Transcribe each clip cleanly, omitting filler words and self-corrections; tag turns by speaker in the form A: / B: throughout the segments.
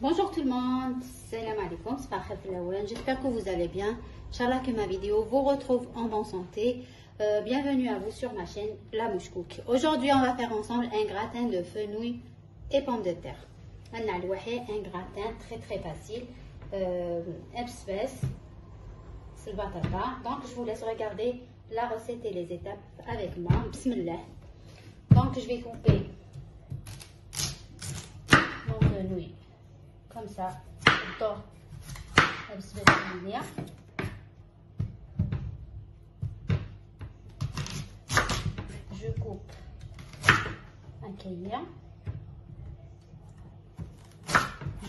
A: Bonjour tout le monde, salam alaikum, j'espère que vous allez bien. Inch'Allah que ma vidéo vous retrouve en bonne santé. Bienvenue à vous sur ma chaîne La Mouche Cook. Aujourd'hui on va faire ensemble un gratin de fenouil et pommes de terre. Un gratin très facile. Donc je vous laisse regarder la recette et les étapes avec moi. Bismillah. Donc je vais couper mon fenouil comme ça. Je coupe un cahier.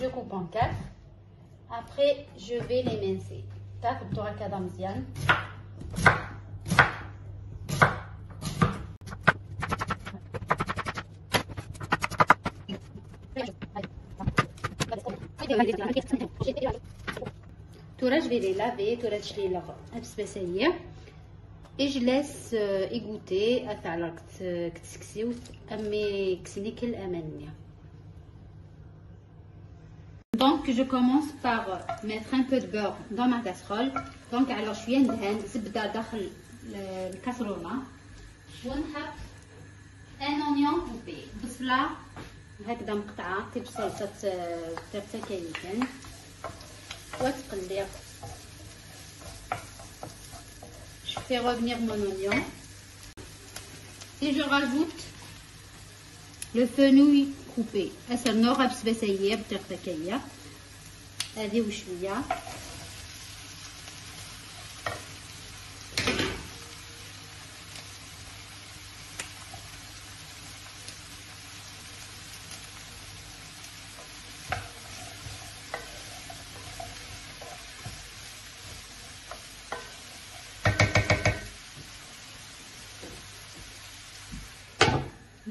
A: Je coupe en 4. Après, je vais les mincer. Tac, tu auras kadam mzian. Je vais les laver, je vais leur abspécier et je laisse égoutter à Donc je commence par mettre un peu de beurre dans ma casserole. Donc alors je viens de زبدة داخل الكاسرونة ونحط un oignon coupé بصلة هكذا مقطعة كيف صلصة ترتكيتين وتقلي. Je fais revenir mon oignon et je rajoute le fenouil coupé. هسه نوغ بسبسية بترتكية هذه وشوية.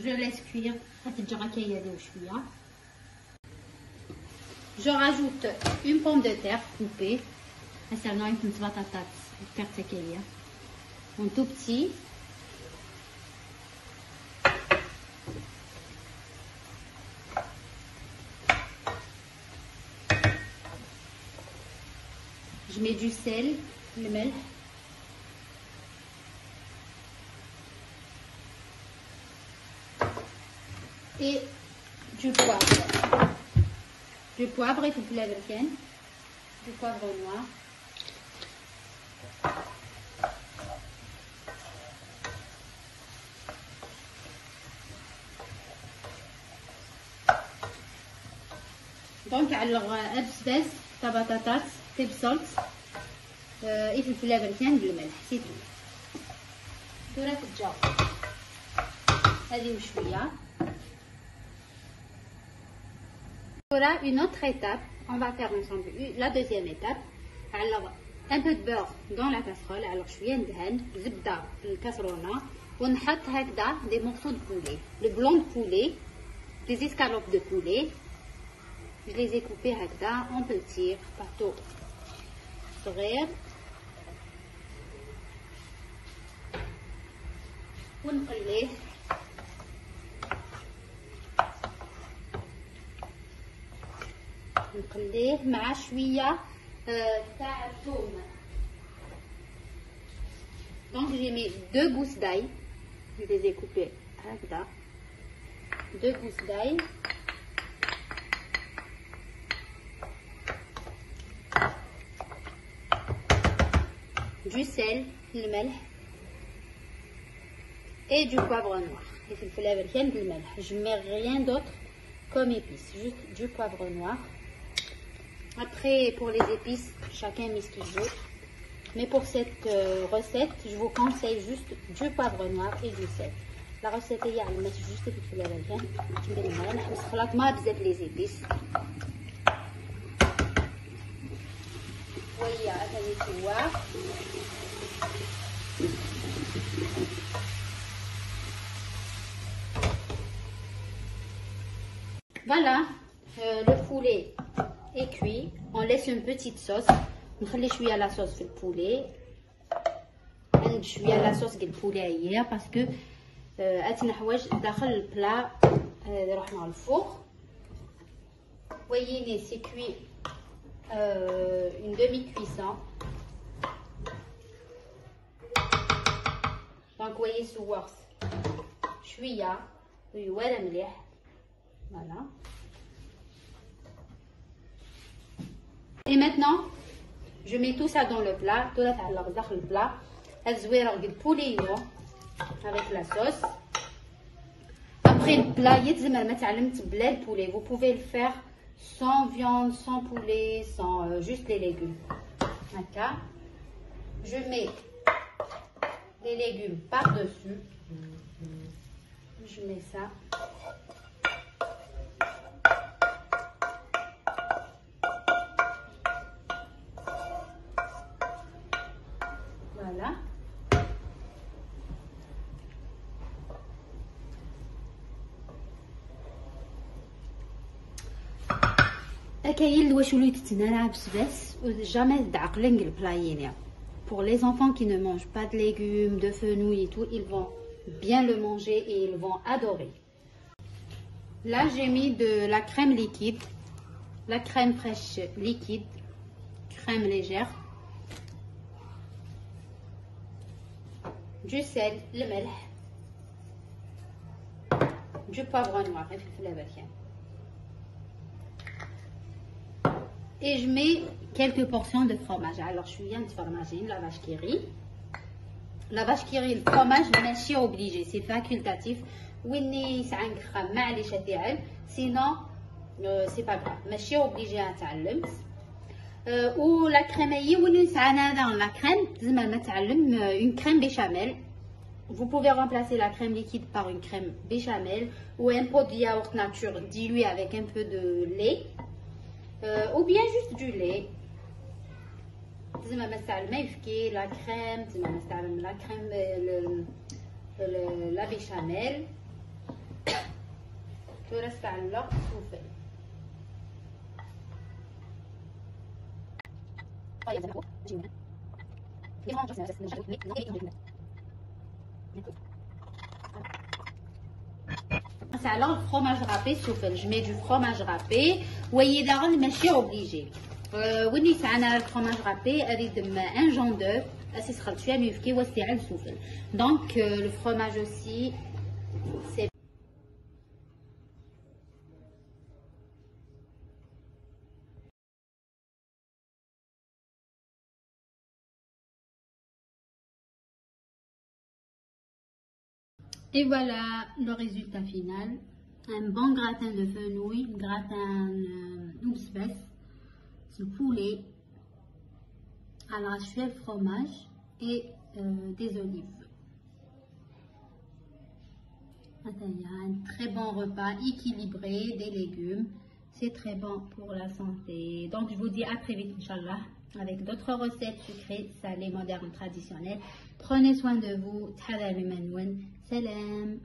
A: Je laisse cuire. Je rajoute une pomme de terre coupée. Un tout petit. Je mets du sel, le melh. Et du poivre. Du poivre et toute l'américaine. Du poivre noir. Donc alors absbes tabatatat tibsalt et toute l'américaine بالملح c'est tout. دورة الجار هذه وشوية. Voilà une autre étape, on va faire ensemble la deuxième étape. Alors un peu de beurre dans la casserole. Alors je viens ندهن زبدة في الكاسرونة ونحط هكذا des morceaux de poulet, le blanc de poulet, des escalopes de poulet. Je les ai coupés هكذا en petits partout صغير ونقليه. نقليه مع شويه تاع الثوم. Donc j'ai mis 2 gousses d'ail, je les ai coupées هكذا 2 gousses d'ail, du sel, le melh et du poivre noir. Et في الفلفل بالملح. Je mets rien d'autre comme épices, juste du poivre noir. Après, pour les épices, chacun met ce qu'il veut. Mais pour cette recette, je vous conseille juste du poivre noir et du sel. La recette est juste les épices. Voilà, le poulet est cuit. On laisse une petite sauce. نخلي شويه لا صوص في البولي. شويه لا صوص ديال البولي هي باسكو اتنا حوايج داخل البلا. رحنا على الفوق voyez, c'est cuit une demi-cuisson. Donc, voyez, صورت شوية ولا مليح. Voilà. Et maintenant, je mets tout ça dans le plat. Tout dans le plat. الزويرة ديال البولينو avec la sauce. Après le plat, يتزمر ما تعلمت بلا البولي. Vous pouvez le faire sans viande, sans poulet, sans juste les légumes. D'accord. Je mets les légumes par-dessus. Je mets ça. Voilà. كاين واش وليت تنالع بس jamais تعقلن البلايين. Pour les enfants qui ne mangent pas de légumes, de fenouil et tout, ils vont bien le manger et ils vont adorer. Là, j'ai mis de la crème liquide, la crème fraîche liquide, crème légère, du sel, le melh, du poivre noir, et je mets quelques portions de fromage. Alors, je suis un fromagine, la vache qui rit. La vache qui rit, le fromage, n'est pas obligé, c'est facultatif. Sinon, c'est pas grave. Mais obligé à تعلم. Ou la crème, dans la crème, une crème béchamel. Vous pouvez remplacer la crème liquide par une crème béchamel ou un pot de yaourt nature dilué avec un peu de lait. Ou bien juste du lait. La crème, la crème, la béchamel. Je reste à l'heure souffle. C'est alors le fromage râpé souffle. Je mets du fromage râpé. Voyez d'abord, mais je suis obligée. Oui, c'est un fromage râpé avec un jaune d'œuf. C'est ce que tu as mis qui est le souffle. Donc le fromage aussi, c'est et voilà le résultat final. Un bon gratin de fenouil, gratin ousbès, du poulet, à la chouette fromage et des olives. Un très bon repas équilibré, des légumes. C'est très bon pour la santé. Donc je vous dis à très vite, Inch'Allah, avec d'autres recettes sucrées, salées, modernes, traditionnelles. Prenez soin de vous. Salam.